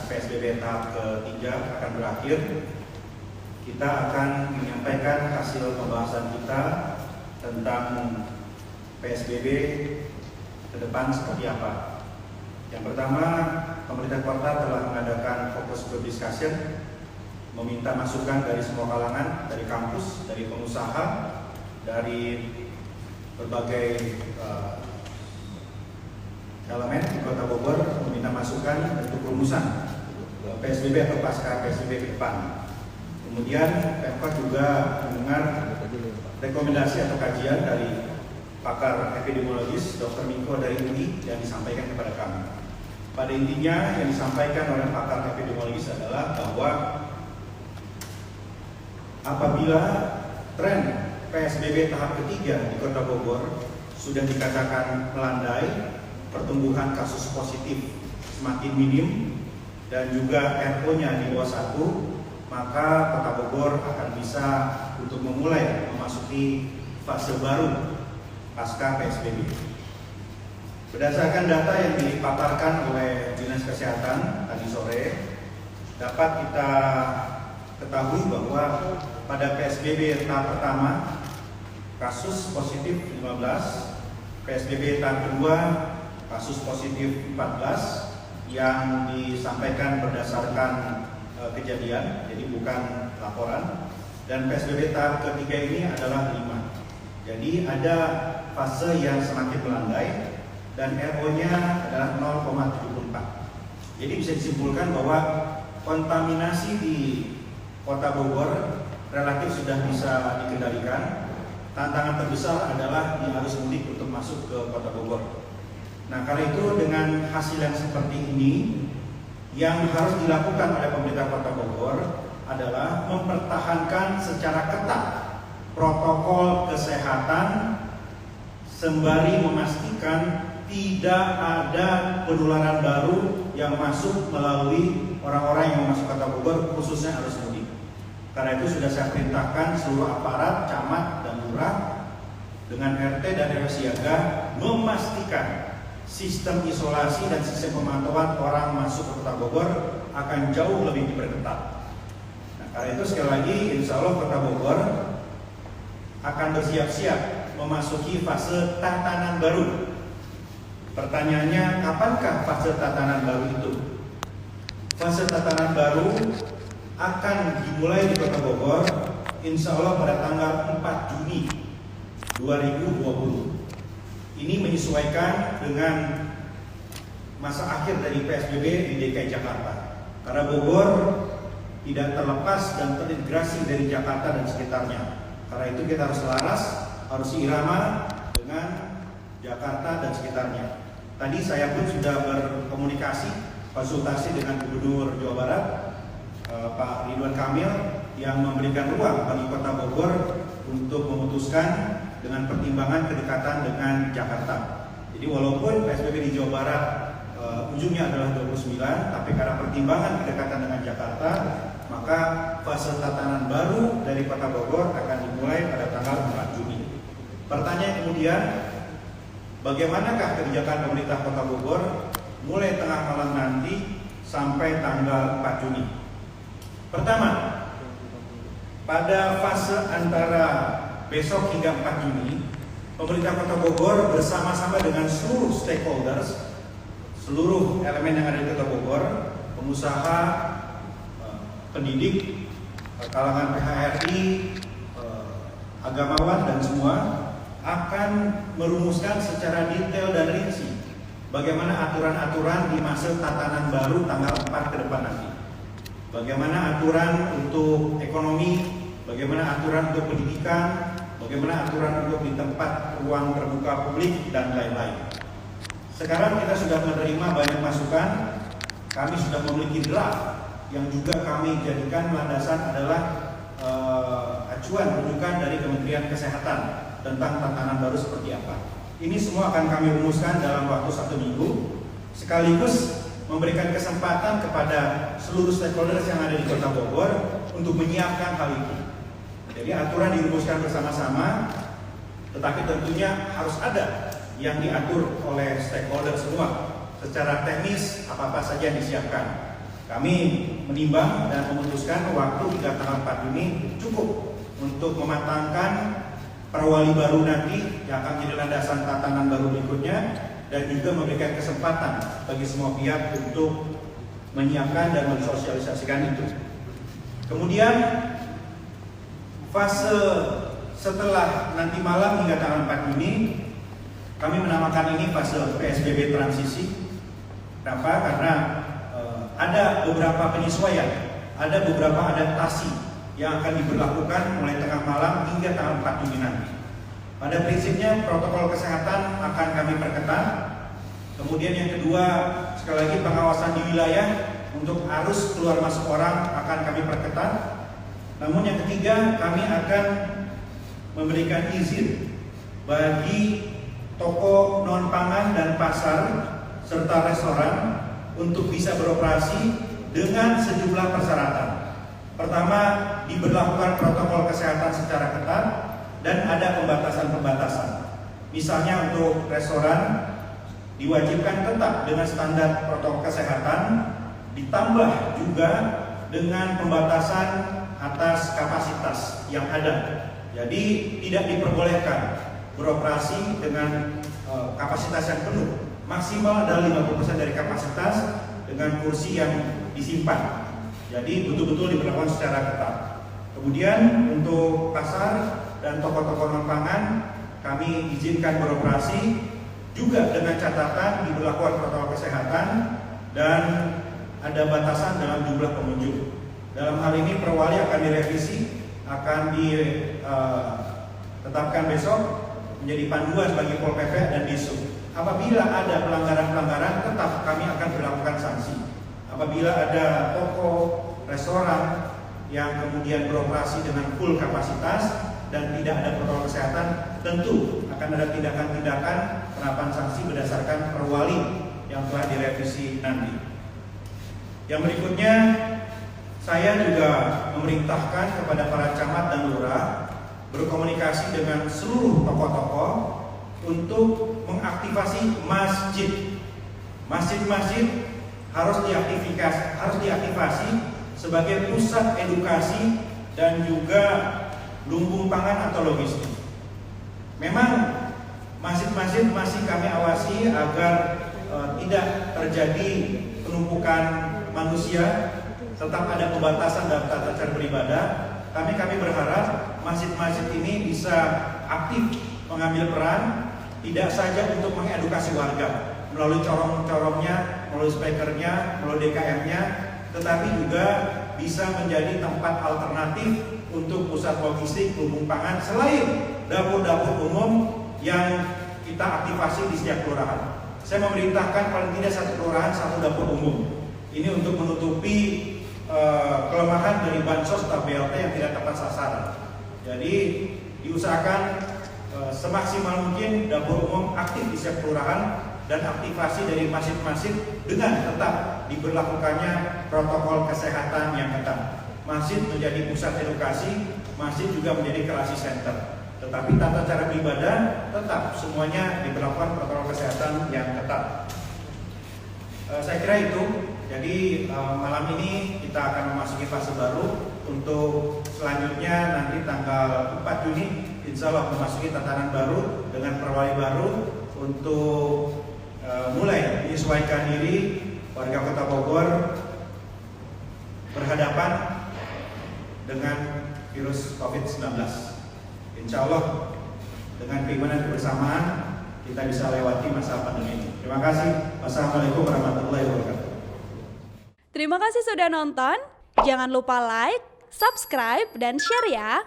PSBB tahap ketiga akan berakhir, kita akan menyampaikan hasil pembahasan kita tentang PSBB ke depan seperti apa. Yang pertama, pemerintah kota telah mengadakan focus group discussion, meminta masukan dari semua kalangan, dari kampus, dari pengusaha, dari berbagai elemen di Kota Bogor, meminta masukan untuk rumusan PSBB atau pasca PSBB ke depan. Kemudian Pemkot juga mendengar rekomendasi atau kajian dari pakar epidemiologis Dr. Miko dari UI yang disampaikan kepada kami. Pada intinya yang disampaikan oleh pakar epidemiologis adalah bahwa apabila tren PSBB tahap ketiga di Kota Bogor sudah dikatakan melandai, pertumbuhan kasus positif semakin minim dan juga RO-nya di bawah 1, maka Kota Bogor akan bisa untuk memulai memasuki fase baru pasca PSBB. Berdasarkan data yang dipaparkan oleh Dinas Kesehatan tadi sore, dapat kita ketahui bahwa pada PSBB tahap pertama kasus positif 15, PSBB tahap kedua kasus positif 14 yang disampaikan berdasarkan kejadian, jadi bukan laporan. Dan PSBB tahap ketiga ini adalah 5. Jadi ada fase yang semakin melandai dan RO-nya adalah 0,74. Jadi bisa disimpulkan bahwa kontaminasi di Kota Bogor relatif sudah bisa dikendalikan. Tantangan terbesar adalah di arus mudik untuk masuk ke Kota Bogor. Nah, karena itu dengan hasil yang seperti ini, yang harus dilakukan oleh pemerintah Kota Bogor adalah mempertahankan secara ketat protokol kesehatan sembari memastikan tidak ada penularan baru yang masuk melalui orang-orang yang masuk Kota Bogor, khususnya arus mudik. Karena itu sudah saya perintahkan seluruh aparat, camat dan lurah dengan RT dan RW siaga memastikan sistem isolasi dan sistem pemantauan orang masuk ke Kota Bogor akan jauh lebih diperketat. Nah, karena itu sekali lagi, insya Allah Kota Bogor akan bersiap-siap memasuki fase tatanan baru. Pertanyaannya, kapankah fase tatanan baru itu? Fase tatanan baru akan dimulai di Kota Bogor, insya Allah pada tanggal 4 Juni 2020. Ini menyesuaikan dengan masa akhir dari PSBB di DKI Jakarta. Karena Bogor tidak terlepas dan terintegrasi dari Jakarta dan sekitarnya. Karena itu kita harus selaras, harus seirama dengan Jakarta dan sekitarnya. Tadi saya pun sudah berkomunikasi, konsultasi dengan Gubernur Jawa Barat, Pak Ridwan Kamil, yang memberikan ruang bagi Kota Bogor untuk memutuskan dengan pertimbangan kedekatan dengan Jakarta. Jadi walaupun PSBB di Jawa Barat ujungnya adalah 29, tapi karena pertimbangan kedekatan dengan Jakarta, maka fase tatanan baru dari Kota Bogor akan dimulai pada tanggal 4 Juni. Pertanyaan kemudian, bagaimanakah kebijakan pemerintah Kota Bogor mulai tengah malam nanti sampai tanggal 4 Juni? Pertama, pada fase antara besok hingga 4 Juni, pemerintah Kota Bogor bersama-sama dengan seluruh stakeholders, seluruh elemen yang ada di Kota Bogor, pengusaha, pendidik, kalangan PHRI, agamawan dan semua akan merumuskan secara detail dan rinci bagaimana aturan-aturan di masa tatanan baru tanggal 4 ke depan nanti. Bagaimana aturan untuk ekonomi, bagaimana aturan untuk pendidikan, bagaimana aturan untuk di tempat ruang terbuka publik dan lain-lain. Sekarang kita sudah menerima banyak masukan, kami sudah memiliki draft yang juga kami jadikan landasan adalah acuan rujukan dari Kementerian Kesehatan tentang tatanan baru seperti apa. Ini semua akan kami rumuskan dalam waktu 1 minggu, sekaligus memberikan kesempatan kepada seluruh stakeholders yang ada di Kota Bogor untuk menyiapkan hal itu. Jadi aturan dirumuskan bersama-sama, tetapi tentunya harus ada yang diatur oleh stakeholder semua. Secara teknis apa-apa saja yang disiapkan. Kami menimbang dan memutuskan waktu hingga tanggal 4 Juni cukup untuk mematangkan perwali baru nanti yang akan menjadi landasan tatanan baru berikutnya, dan juga memberikan kesempatan bagi semua pihak untuk menyiapkan dan mensosialisasikan itu. Kemudian fase setelah nanti malam hingga tanggal 4 Juni, kami menamakan ini fase PSBB transisi. Kenapa? Karena ada beberapa penyesuaian, ada beberapa adaptasi yang akan diberlakukan mulai tengah malam hingga tanggal 4 Juni nanti. Pada prinsipnya protokol kesehatan akan kami perketat. Kemudian yang kedua, sekali lagi pengawasan di wilayah untuk arus keluar masuk orang akan kami perketat. Namun yang ketiga, kami akan memberikan izin bagi toko non pangan dan pasar serta restoran untuk bisa beroperasi dengan sejumlah persyaratan. Pertama, diberlakukan protokol kesehatan secara ketat dan ada pembatasan-pembatasan. Misalnya untuk restoran diwajibkan tetap dengan standar protokol kesehatan, ditambah juga dengan pembatasan atas kapasitas yang ada. Jadi tidak diperbolehkan beroperasi dengan kapasitas yang penuh. Maksimal adalah 50% dari kapasitas dengan kursi yang disimpan. Jadi betul-betul diberlakukan secara ketat. Kemudian untuk pasar dan toko-toko non pangan kami izinkan beroperasi juga dengan catatan diberlakukan protokol kesehatan dan ada batasan dalam jumlah pengunjung. Dalam hal ini perwali akan direvisi, akan ditetapkan besok menjadi panduan bagi Pol PP dan Disub. Apabila ada pelanggaran-pelanggaran, tetap kami akan berlakukan sanksi. Apabila ada toko, restoran yang kemudian beroperasi dengan full kapasitas dan tidak ada protokol kesehatan, tentu akan ada tindakan-tindakan penerapan sanksi berdasarkan perwali yang telah direvisi nanti. Yang berikutnya, saya juga memerintahkan kepada para camat dan lurah berkomunikasi dengan seluruh tokoh-tokoh untuk mengaktifasi masjid. Masjid-masjid harus diaktifasi sebagai pusat edukasi dan juga lumbung pangan atau logistik. Memang masjid-masjid masih kami awasi agar tidak terjadi penumpukan manusia, tetap ada pembatasan dalam tata cara beribadah. Kami berharap masjid-masjid ini bisa aktif mengambil peran, tidak saja untuk mengedukasi warga melalui corong-corongnya, melalui speakernya, melalui DKM-nya, tetapi juga bisa menjadi tempat alternatif untuk pusat logistik lumbung pangan selain dapur-dapur umum yang kita aktifasi di setiap kelurahan. Saya memerintahkan paling tidak satu kelurahan satu dapur umum. Ini untuk menutupi kelemahan dari bansos atau BLT yang tidak tepat sasaran. Jadi diusahakan semaksimal mungkin dapur umum aktif di setiap kelurahan dan aktivasi dari masjid-masjid dengan tetap diberlakukannya protokol kesehatan yang ketat. Masjid menjadi pusat edukasi, masjid juga menjadi crisis center. Tetapi tata cara beribadah tetap semuanya diberlakukan protokol kesehatan yang ketat. Saya kira itu. Jadi malam ini kita akan memasuki fase baru. Untuk selanjutnya nanti tanggal 4 Juni insya Allah memasuki tatanan baru dengan perwali baru untuk mulai menyesuaikan diri warga Kota Bogor berhadapan dengan virus COVID-19. Insya Allah dengan keimanan kebersamaan kita bisa lewati masa pandemi ini. Terima kasih. Wassalamualaikum warahmatullahi wabarakatuh. Terima kasih sudah nonton. Jangan lupa like, subscribe, dan share ya.